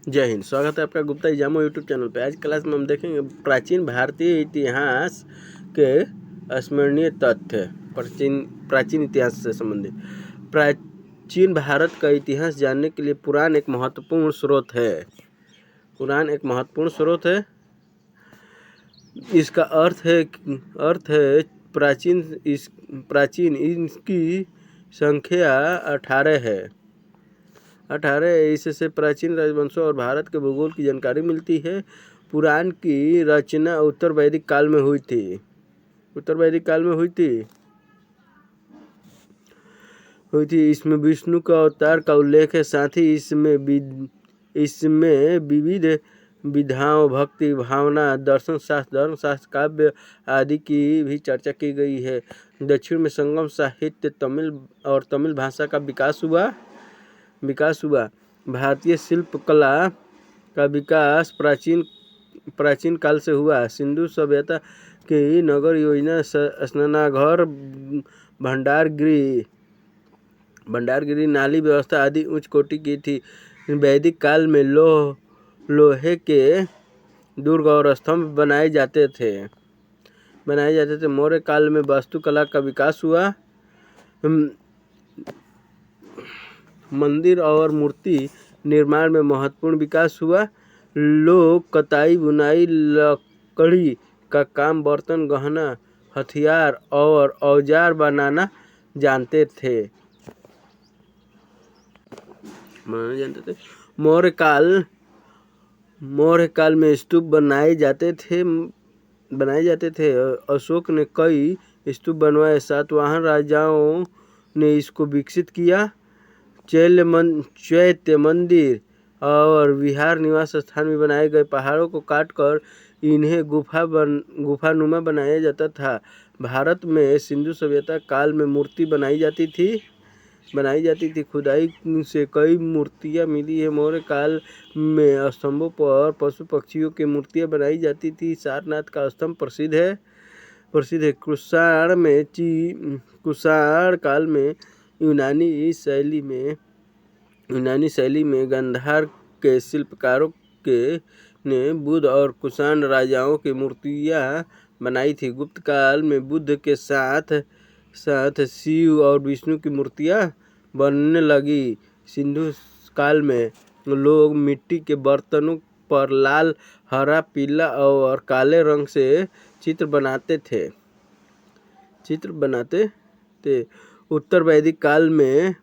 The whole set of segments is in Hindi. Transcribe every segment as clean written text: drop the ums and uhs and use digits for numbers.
जय हिंद। स्वागत है आपका गुप्ता एग्जामो यूट्यूब चैनल पे। आज क्लास में हम देखेंगे प्राचीन भारतीय इतिहास के स्मरणीय तथ्य। प्राचीन इतिहास से संबंधित प्राचीन भारत का इतिहास जानने के लिए पुराण एक महत्वपूर्ण स्रोत है। इसका अर्थ है प्राचीन इसकी संख्या 18 है। 18 इससे प्राचीन राजवंशों और भारत के भूगोल की जानकारी मिलती है। पुराण की रचना उत्तर वैदिक काल में हुई थी। इसमें विष्णु का अवतार का उल्लेख है। साथ ही इसमें विविध विधाओं, भक्ति भावना, दर्शन शास्त्र, धर्मशास्त्र, काव्य आदि की भी चर्चा की गई है। दक्षिण में संगम साहित्य, तमिल भाषा का विकास हुआ। भारतीय शिल्प कला का विकास प्राचीन काल से हुआ। सिंधु सभ्यता की नगर योजना, स्नानागार, भंडारगृह, नाली व्यवस्था आदि उच्च कोटि की थी। वैदिक काल में लोहे के दुर्ग और स्तंभ बनाए जाते थे। मौर्य काल में वास्तुकला का विकास हुआ। मंदिर और मूर्ति निर्माण में महत्वपूर्ण विकास हुआ। लोग कताई, बुनाई, लकड़ी का काम, बर्तन, गहना, हथियार और औजार बनाना जानते थे। मौर्य काल में स्तूप बनाए जाते थे। अशोक ने कई स्तूप बनवाए। सातवाहन राजाओं ने इसको विकसित किया। चैत्य मंदिर और विहार निवास स्थान भी बनाए गए। पहाड़ों को काटकर इन्हें गुफानुमा बनाया जाता था। भारत में सिंधु सभ्यता काल में मूर्ति बनाई जाती थी। खुदाई से कई मूर्तियां मिली है। मौर्य काल में स्तंभों पर पशु पक्षियों की मूर्तियां बनाई जाती थी। सारनाथ का स्तंभ प्रसिद्ध है। कुषाण काल में यूनानी शैली में गांधार के शिल्पकारों ने बुद्ध और कुषाण राजाओं की मूर्तियां बनाई थी। गुप्त काल में बुद्ध के साथ शिव और विष्णु की मूर्तियां बनने लगी। सिंधु काल में लोग मिट्टी के बर्तनों पर लाल, हरा, पीला और काले रंग से चित्र बनाते थे। उत्तर वैदिक काल में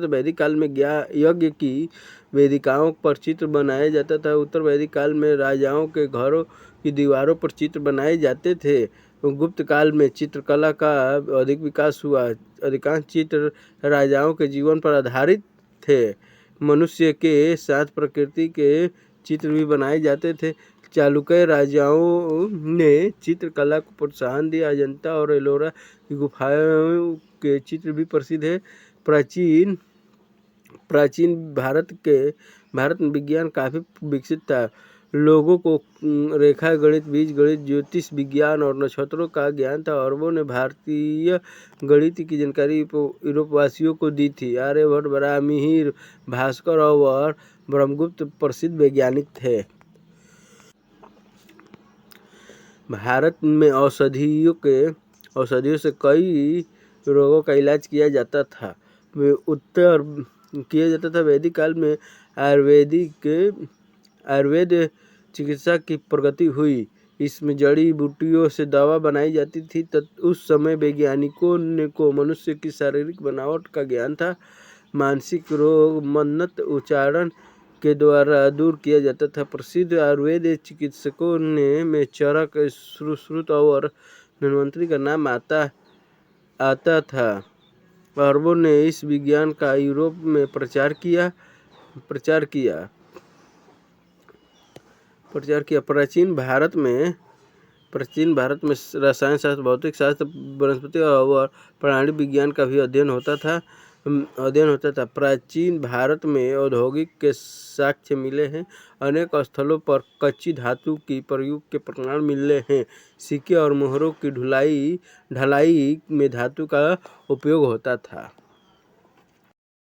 वैदिक काल में यज्ञ की वेदिकाओं पर चित्र बनाया जाता था। उत्तर वैदिक काल में राजाओं के घरों की दीवारों पर चित्र बनाए जाते थे। गुप्त काल में चित्रकला का अधिक विकास हुआ। अधिकांश चित्र राजाओं के जीवन पर आधारित थे। मनुष्य के साथ प्रकृति के चित्र भी बनाए जाते थे। चालुक्य राजाओं ने चित्रकला को प्रोत्साहन दिया। अजंता और एलोरा की गुफाओं के चित्र भी प्रसिद्ध है। प्राचीन भारत में विज्ञान काफी विकसित था। लोगों को रेखा गणित, बीज गणित, ज्योतिष विज्ञान और नक्षत्रों का ज्ञान था। अरबों ने भारतीय गणित की जानकारी यूरोपवासियों को दी थी। आर्यभट्ट, बराहमिहिर, भास्कर और ब्रह्मगुप्त प्रसिद्ध वैज्ञानिक थे। भारत में औषधियों से कई रोगों का इलाज किया जाता था। वैदिक काल में आयुर्वेद चिकित्सा की प्रगति हुई। इसमें जड़ी बूटियों से दवा बनाई जाती थी। उस समय वैज्ञानिकों को मनुष्य की शारीरिक बनावट का ज्ञान था। मानसिक रोग मन्नत उच्चारण के द्वारा दूर किया जाता था। प्रसिद्ध आयुर्वेद चिकित्सकों में चरक, सुश्रुत और धन्वंतरी का नाम आता था। अरबों ने इस विज्ञान का यूरोप में प्रचार किया। प्राचीन भारत में रसायन शास्त्र, भौतिक शास्त्र, वनस्पति और प्राणी विज्ञान का भी अध्ययन होता था। प्राचीन भारत में औद्योगिक के साक्ष्य मिले हैं। अनेक स्थलों पर कच्ची धातु की प्रयोग के प्रमाण मिले हैं। सिक्के और मोहरों की ढलाई में धातु का उपयोग होता था।